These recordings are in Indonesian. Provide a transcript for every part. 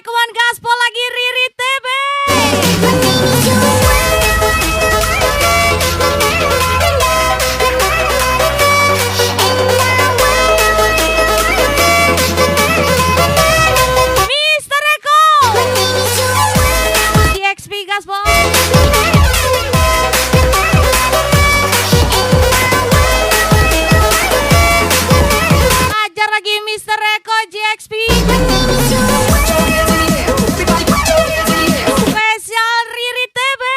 Ikuan gaspol lagi Riri TB. Mister Eko DXP gaspol. Ajar lagi Mister Eko GXP. Spesial Riri TB.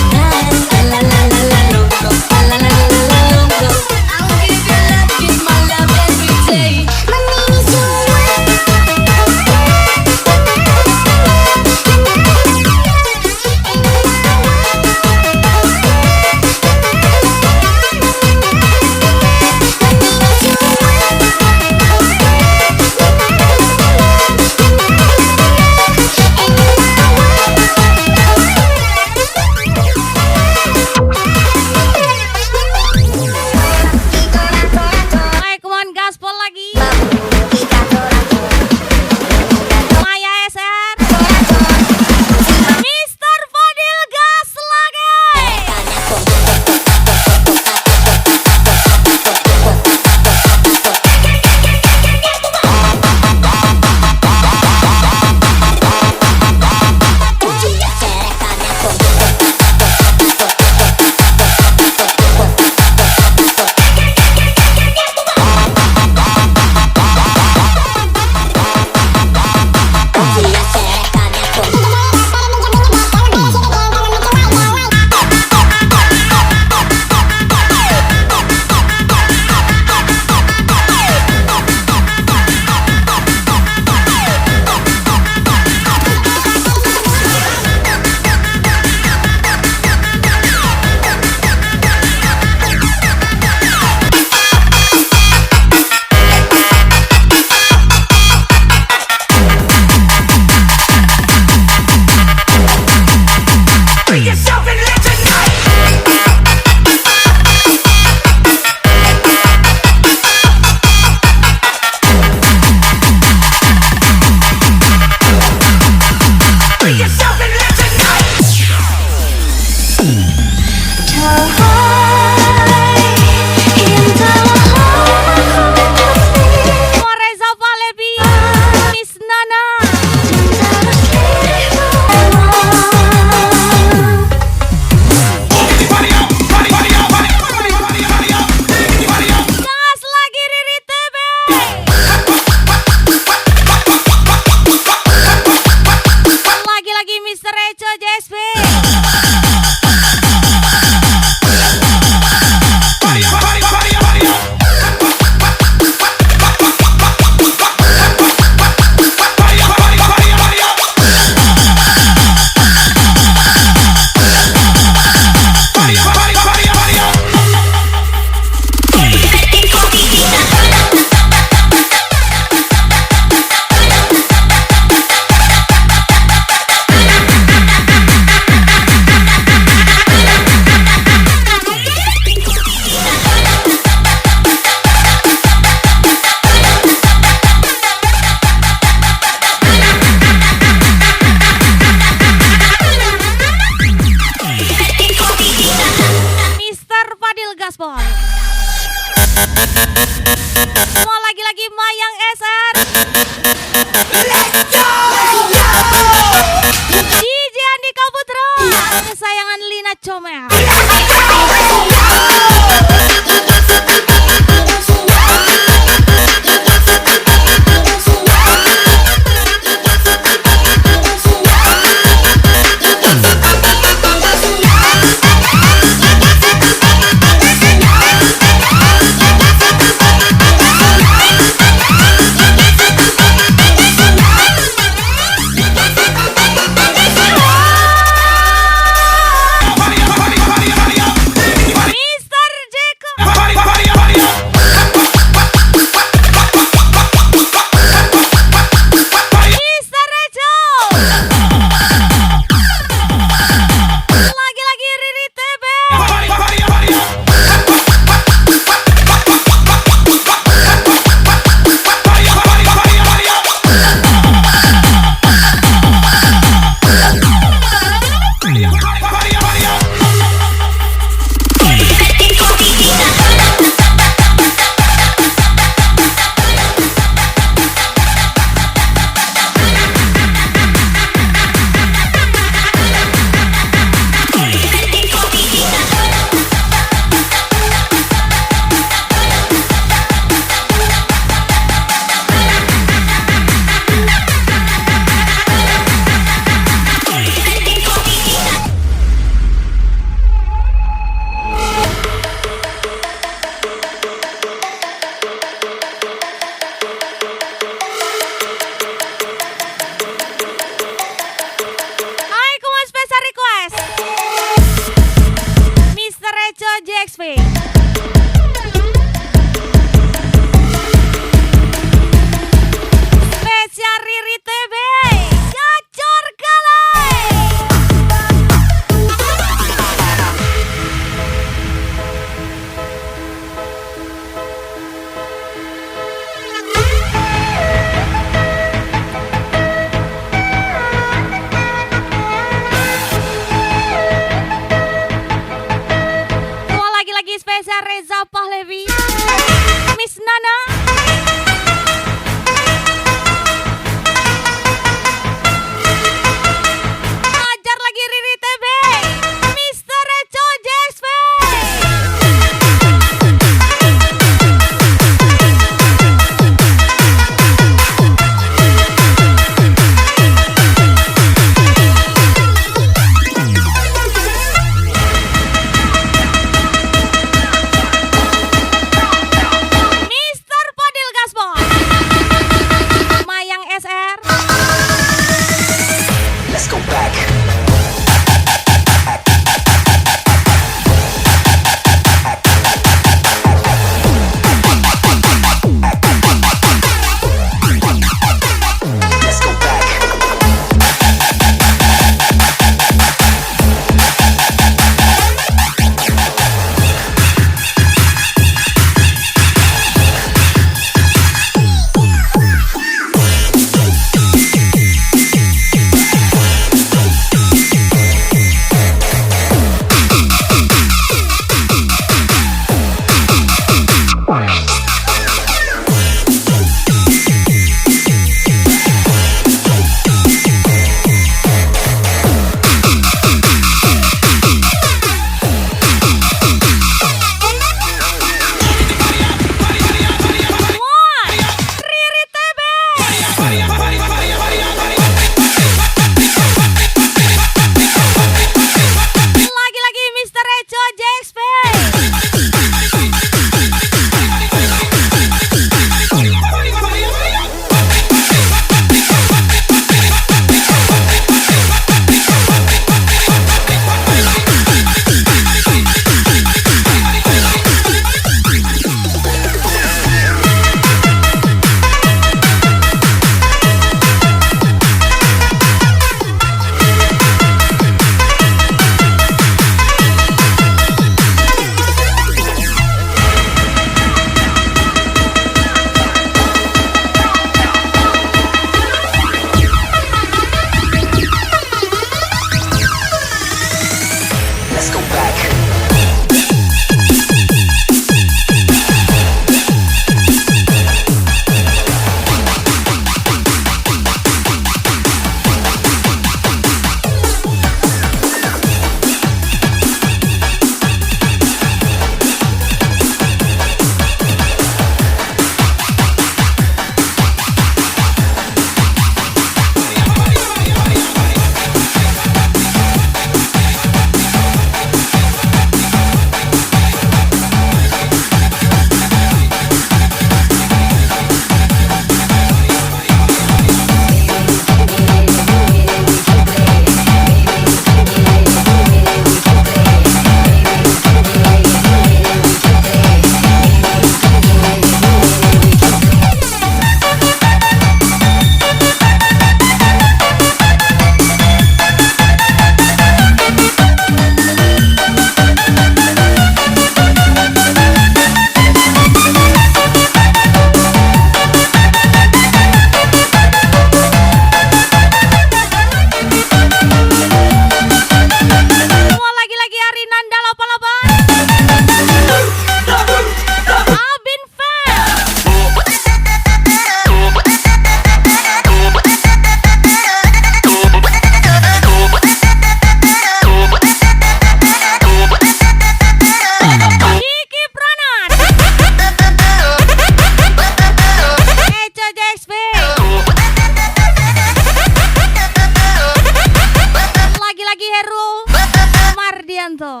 Sugianto.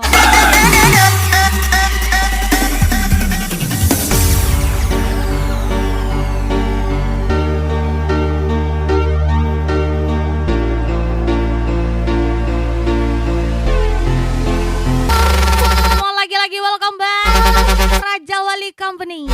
Mau lagi-lagi welcome back Raja Wali Company.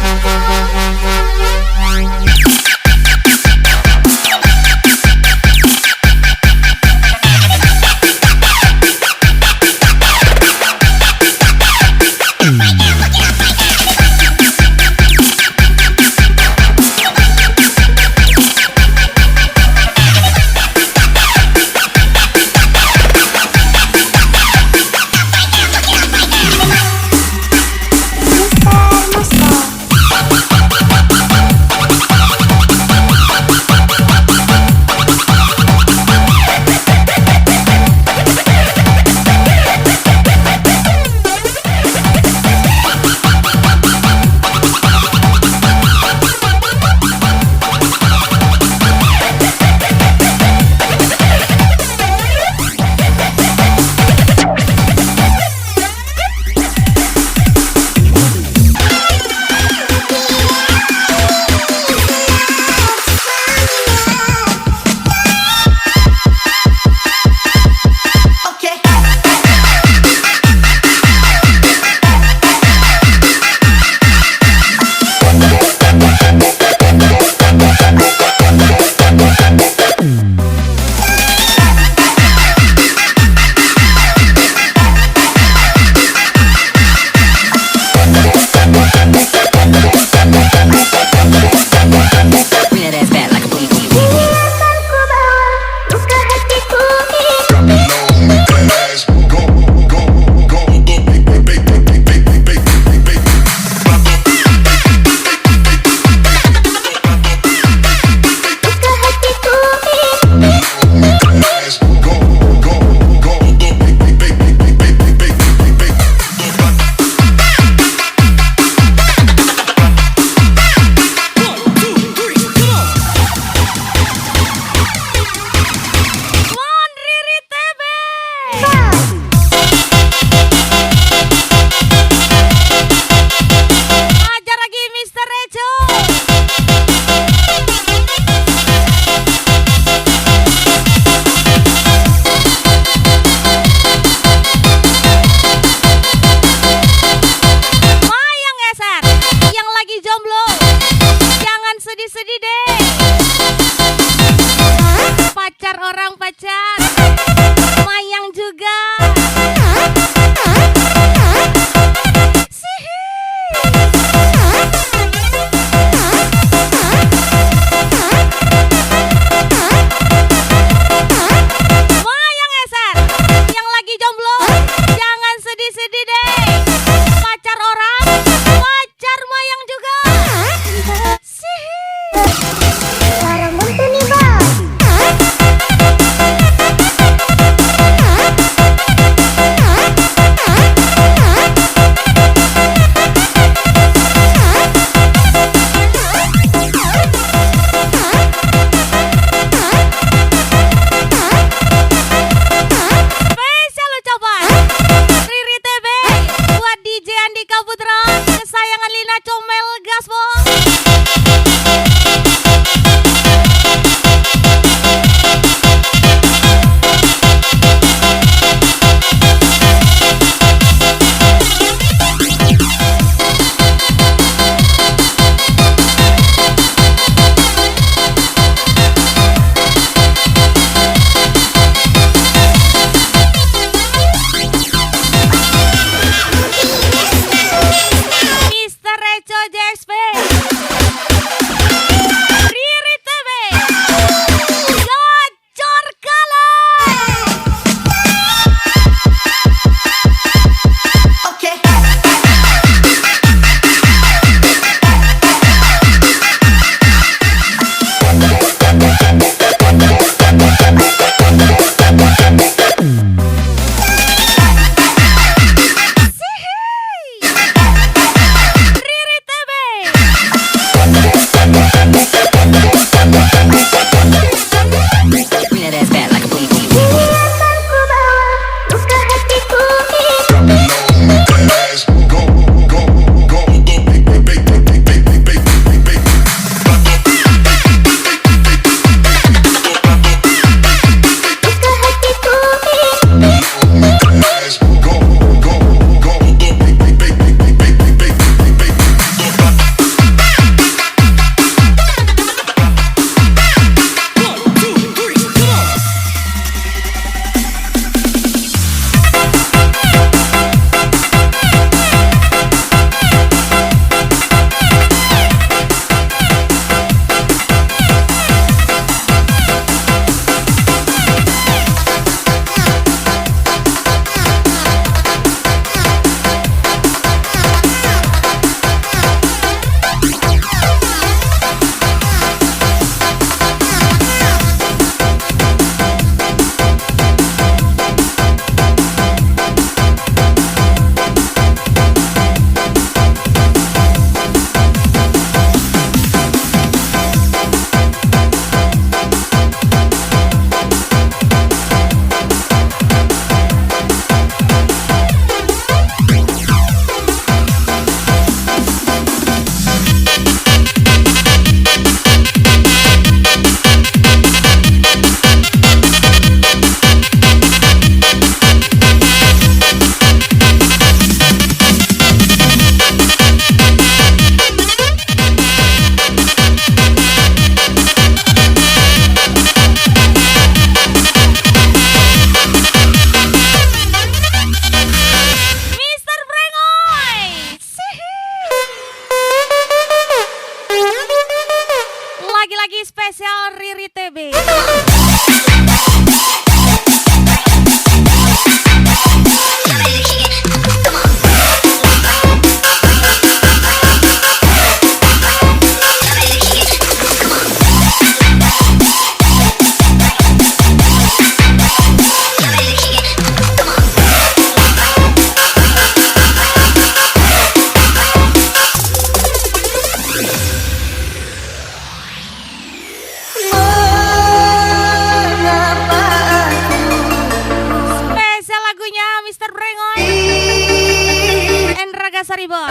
sorry bos.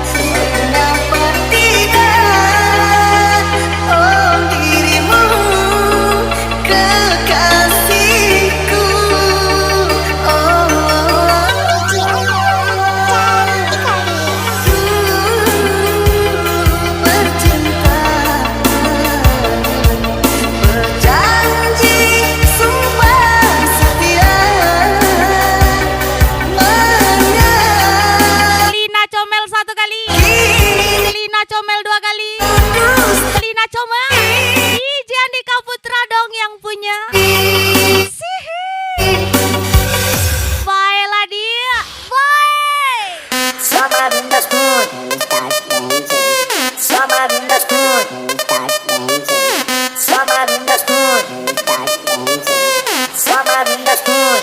Mengapa tidak, oh dirimu kekasihku, oh bercinta, berjanji sumpah setia, Lina comel 1 kali, Lina comel 2 kali, Lina comel. DJ Andika Putra dong yang punya. Sihir. Baiklah dia, baik. Summer in the spoon, summer in the spoon, summer in the spoon, summer in the spoon.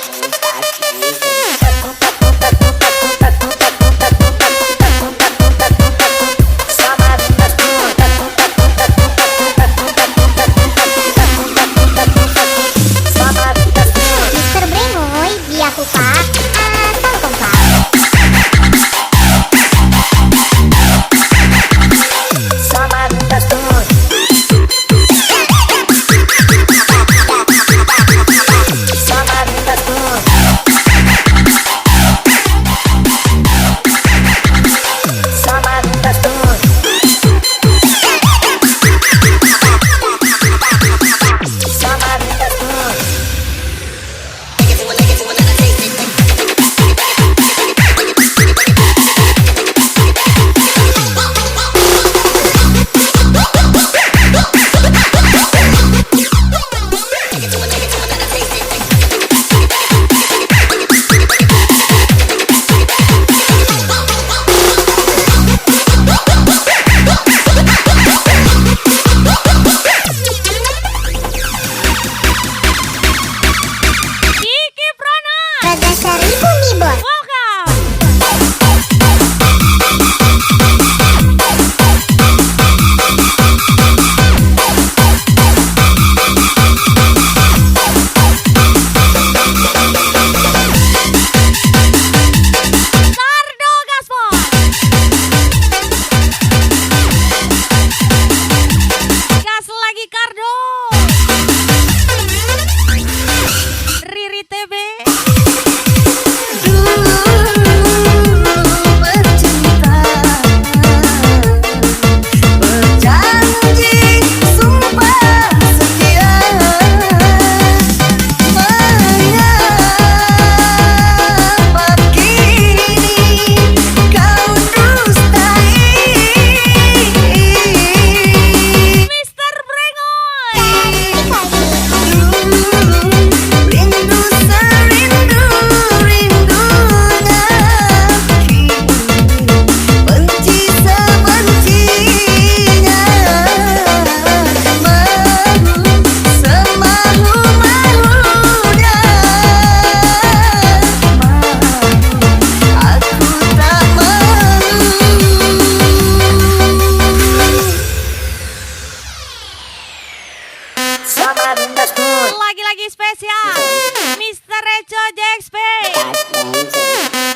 Mister Brengoy, dia aku pak, atau kompak. Summer in the spoon, summer in the spoon, summer in the spoon, summer in the spoon. Kiki Prana, Raja Seribu nih bos. welcome. Kardo Gaspol. Gas lagi Kardo. Riri TB. Bercinta, berjanji sumpah setia, mengapa kini kau dustai? Mister Brengoy. Rindu serindu rindunya kini, benci sebencinya, malu semalu-malunya, aku tak malu. Summer in the spoon, Lagi-lagi spesial. Mister Reco JXP.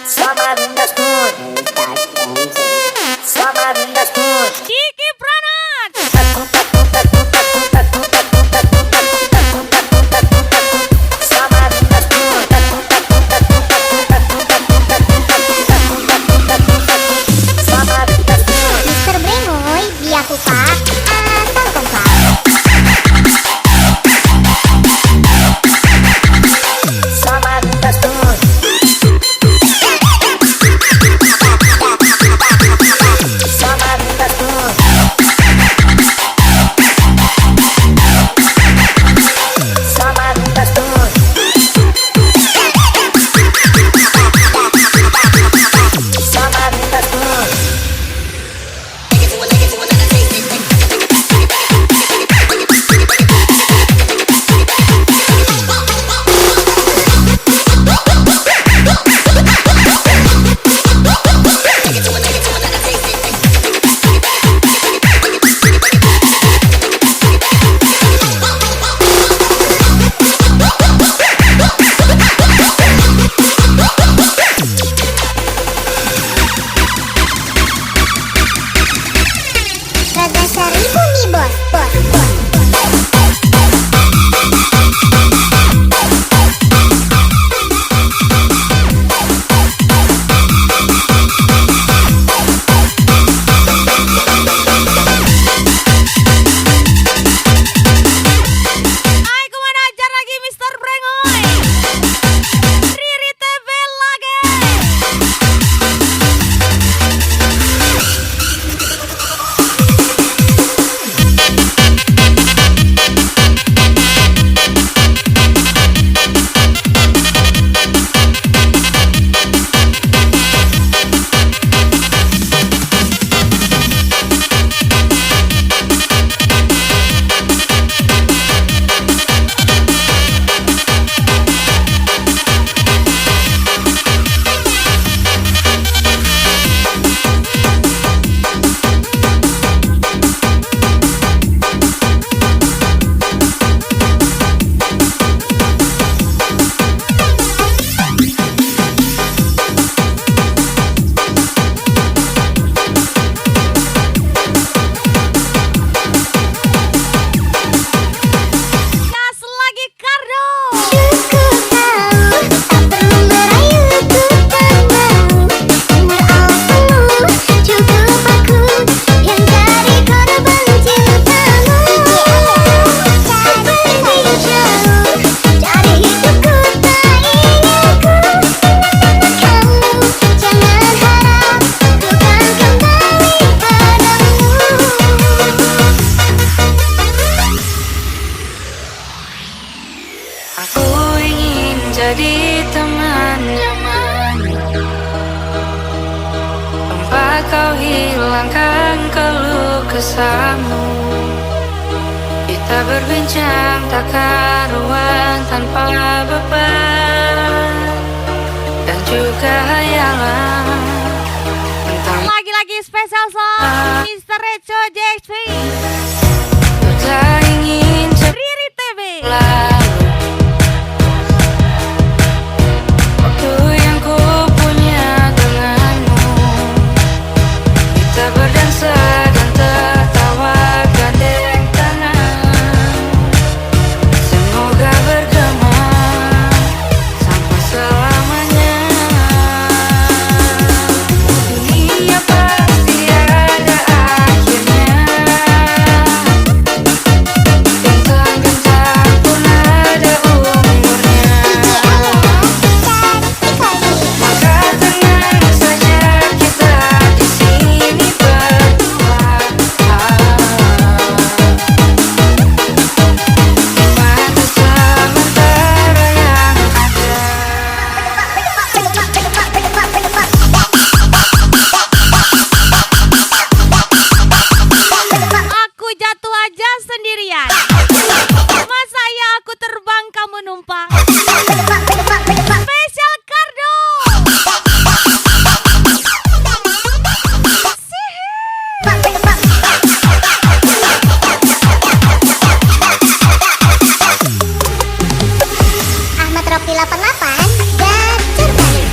summer in the spoon, summer in the spoon. Kiki Pranat. Summer in the spoon, summer in the spoon. Mister Brengoy, dia aku pak, atau kompak. Summer in the spoon, Aku ingin jadi teman nyaman, tempat kau hilangkan keluh kesahmu. Kita berbincang tak karuan tanpa beban dan juga hayalan tentang Lagi-lagi spesial song Mr. Reco JXP ku tak ingin Riri TV. lalu. Waktu yang ku punya denganmu, kita berdansa dan tertawa gandeng tangan. Semoga bergema sampai selamanya. Dunia pasti ada akhirnya, bintang-bintang pun ada umurnya. Maka tenang saja kita di sini berdua. Masa sementara yang ada. Aku jatuh aja sendirian. Masa ya aku terbang kamu numpang. Spesial Kardo. Ahmad Rocky 88 Gacor balik.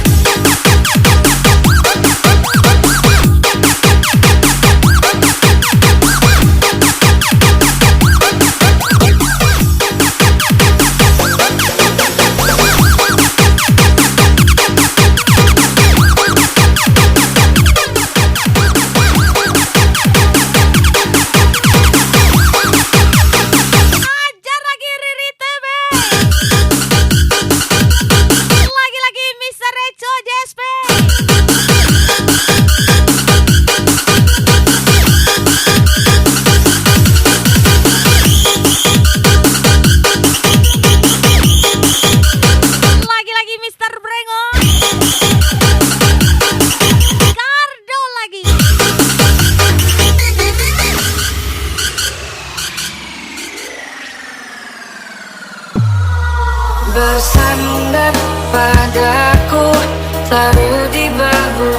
Ajar lagi Riri TV. Lagi-lagi Mr. Reco JSP. Lagi-lagi Mr. Brengo. Kardo lagi. Bersandar padaku, taruh di bahu,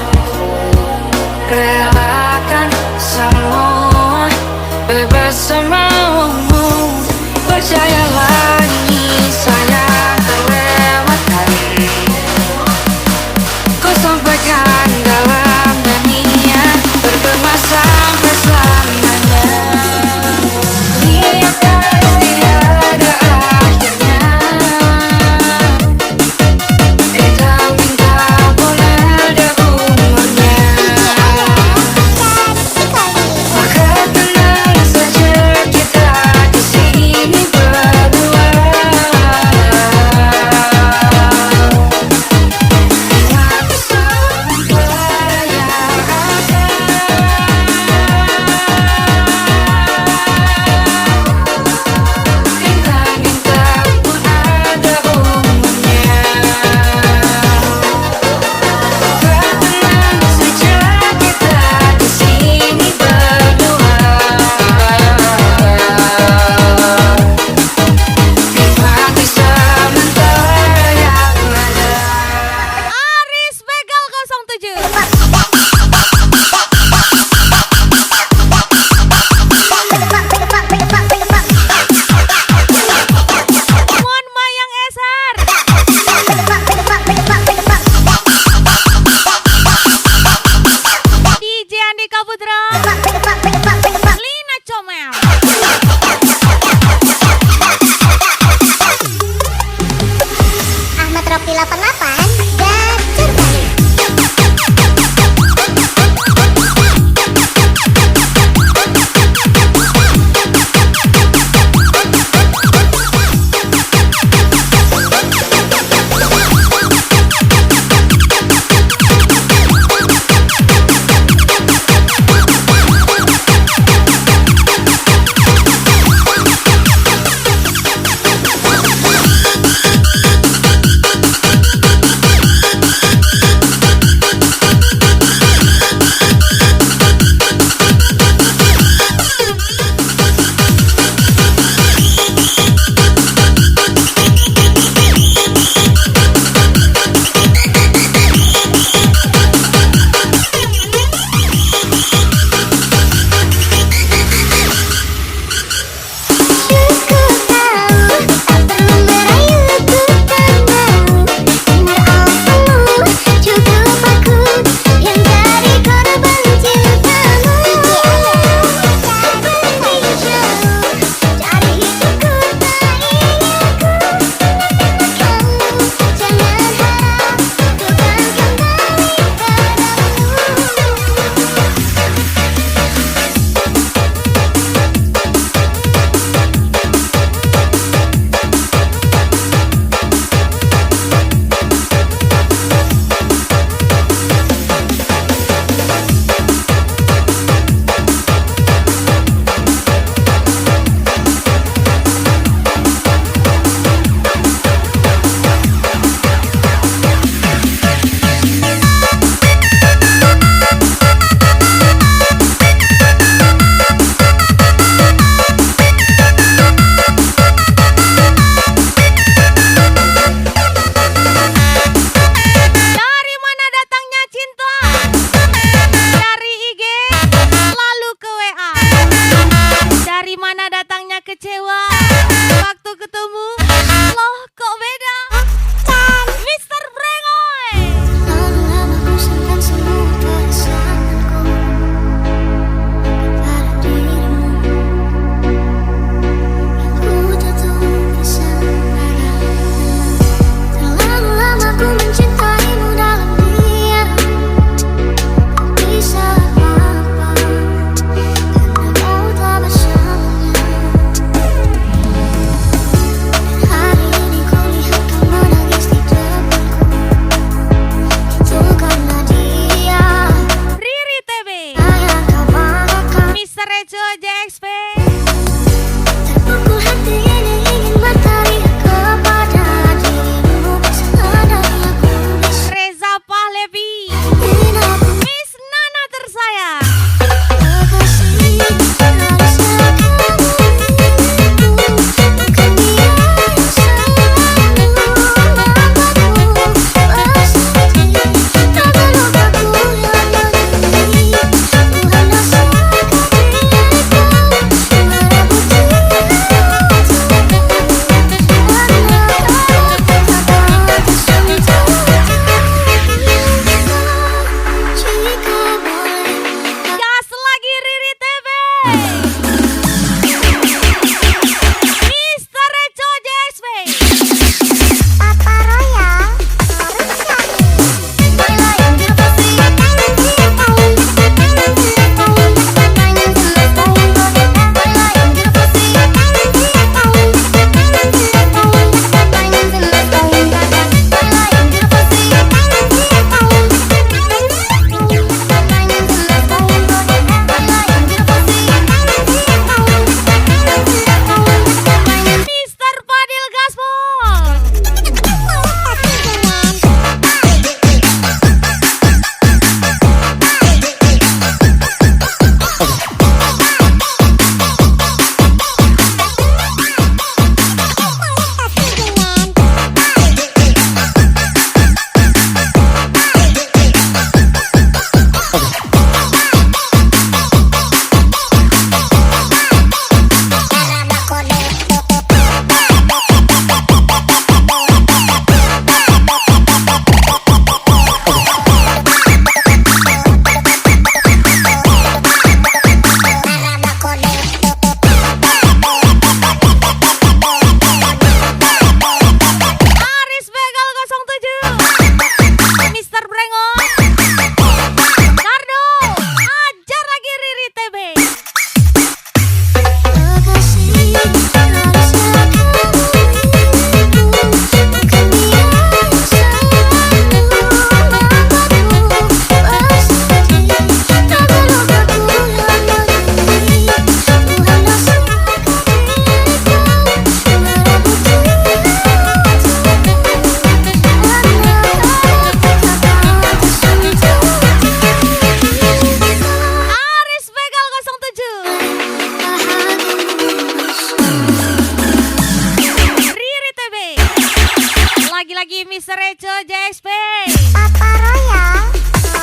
relakan semua, bebas semaumu. Percayalah ini saya terlewatkan, ku sampaikan dalam nyanyian, bergema sampai selamanya. Dunia pasti ada akhirnya, bintang-bintang pun ada umurnya. Maka tenang saja kita di sini berdua. Mr. Reco JXP. Papa Royal.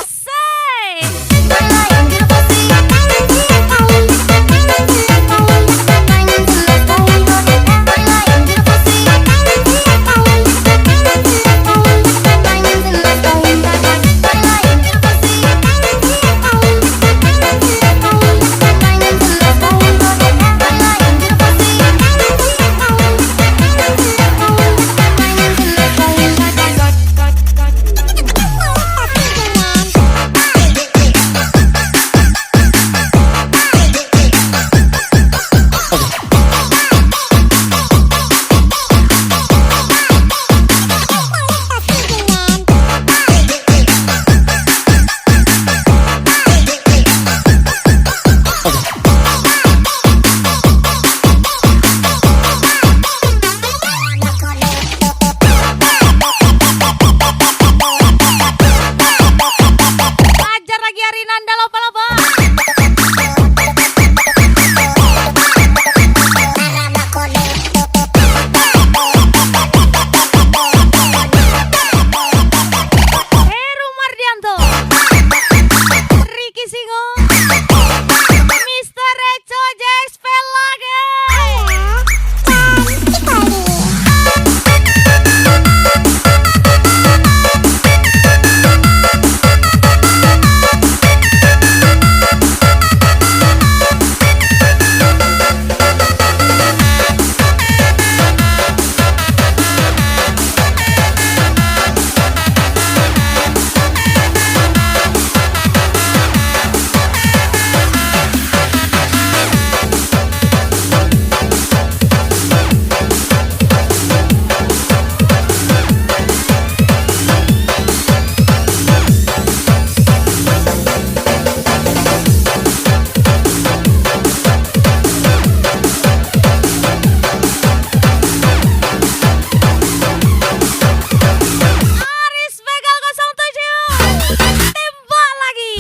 Say. Ajar lagi Arinanda loba-loba. Heru Mardianto. Ricky Singo. Mr. Reco JXP lagi. Aris Begal 07. Tembak lagi.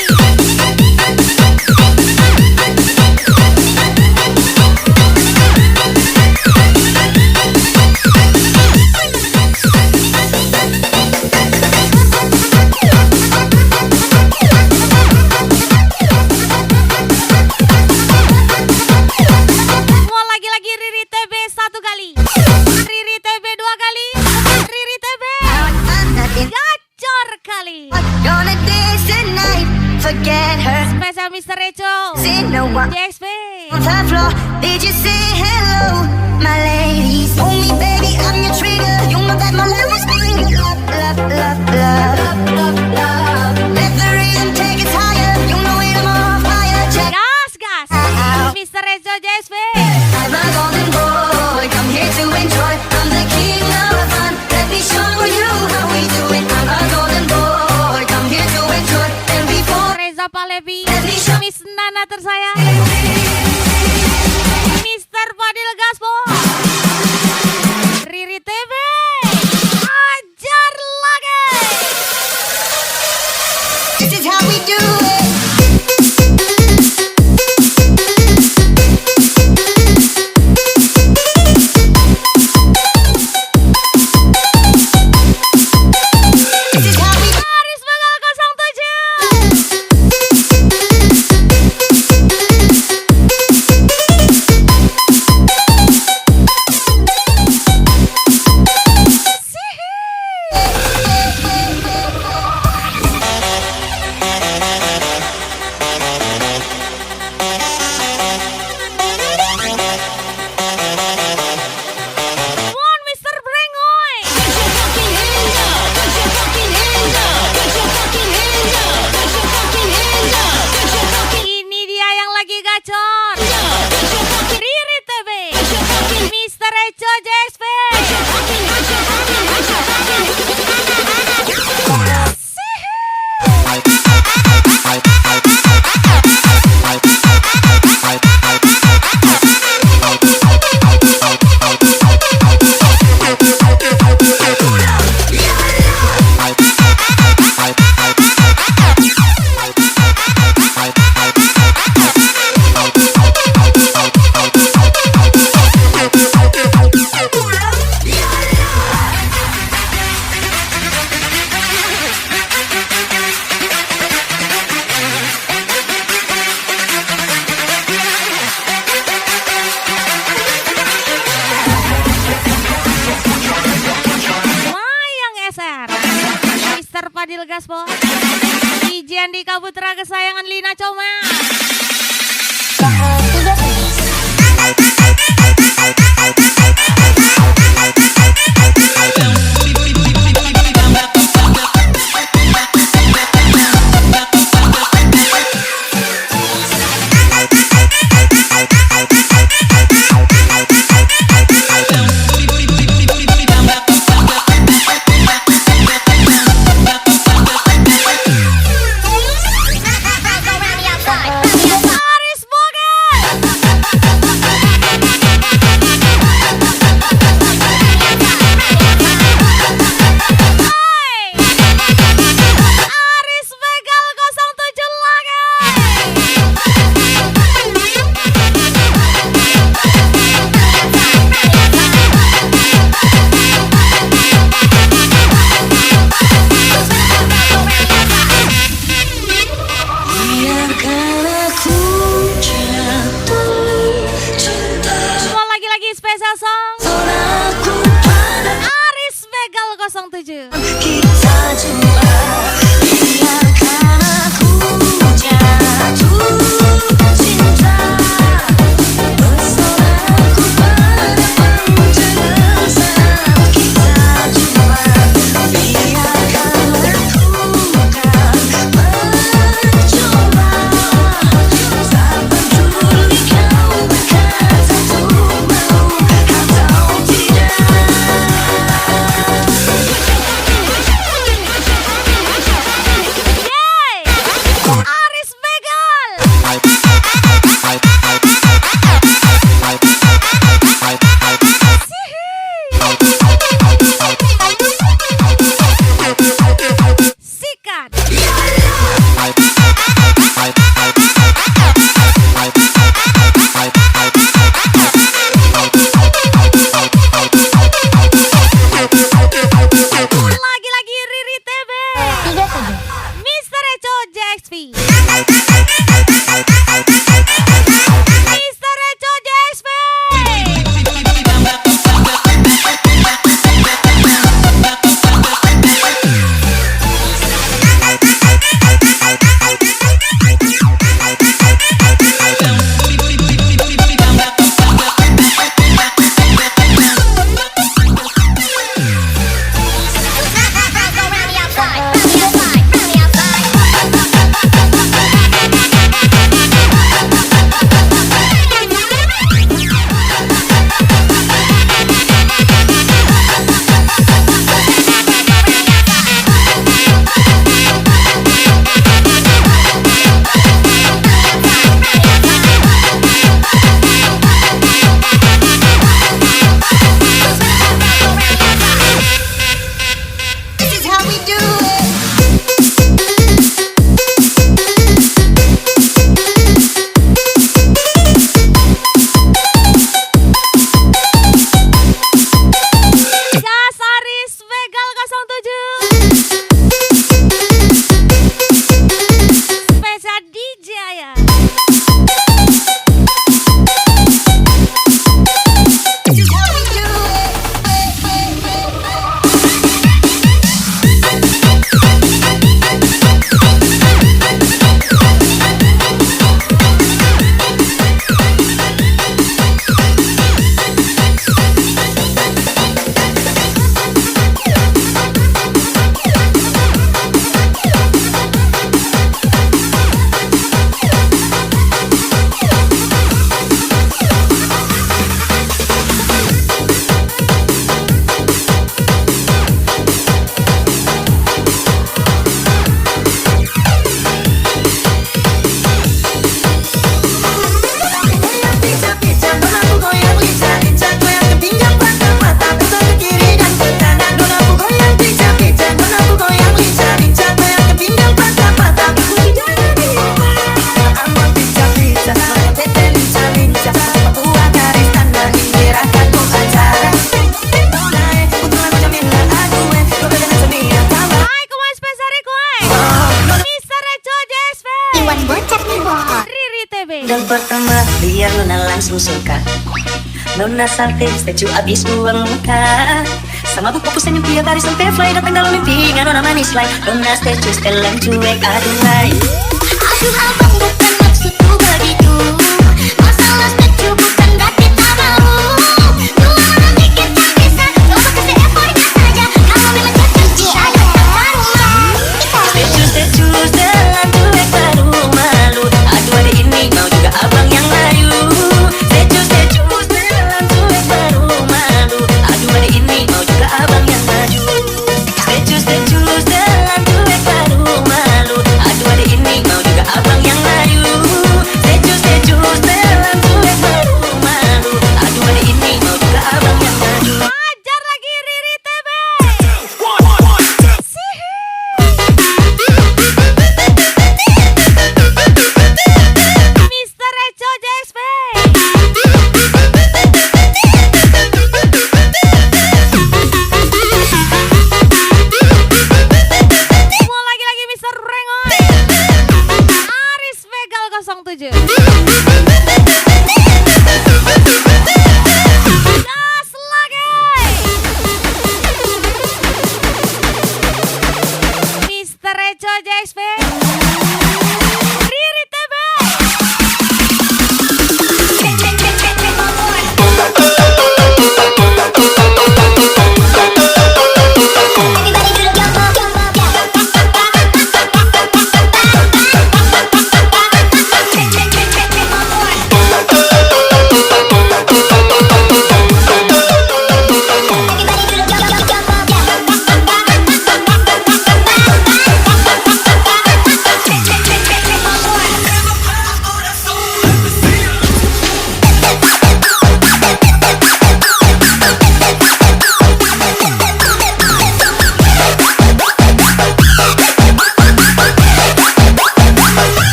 Mau lagi-lagi Riri TB 1 kali. Riri TB 2 kali. Riri TB gacor kali. Gonna dance tonight, forget her. Spesial Mr. Reco See no one JXP. on the floor. Did you say hello, my ladies? Hold me, baby, I'm your trigger. You know that my love is big. Love, love, love, love, love, love. Let the rhythm take us higher. You know it, I'm on fire. Check Gas, gas. Mr. Reco JXP. I'm a golden boy, come here to enjoy. I'm the king of fun. Let me show you how we do it. I'm a golden boy, come here to enjoy. And before Reza Palevi. let me show Miss Nana tersayang. Mr. ambil gas po. DJ Andika Putra kesayangan Lina Coma. Spesial song Aris Begal 07. Kita dua, biarkan aku jatuh cinta, pesonanya pada panjang saat kita dua, biarkan aku kan mencoba, tak peduli kau berkata tuh mau atau tidak. Aris Begal. Sikat. Lagi-lagi Riri TB. Mr. Echo JXP. Mr. Echo JXP. This is how we do it. Gas Aris Begal 07. Spesial DJ ya. This is how we do Hai, kumaha spesial kuy. Mr. Echo JXP. Iwan bocap nih bos. Riri TB. Dan pertama biar Nona langsung suka, Nona salting statue abis uang muka. Sa mabuk ko sa inyong piya, baris ng fair flight at ang galong mimpi. Nga no naman is like, from na stage, just tell them to wake, I do like.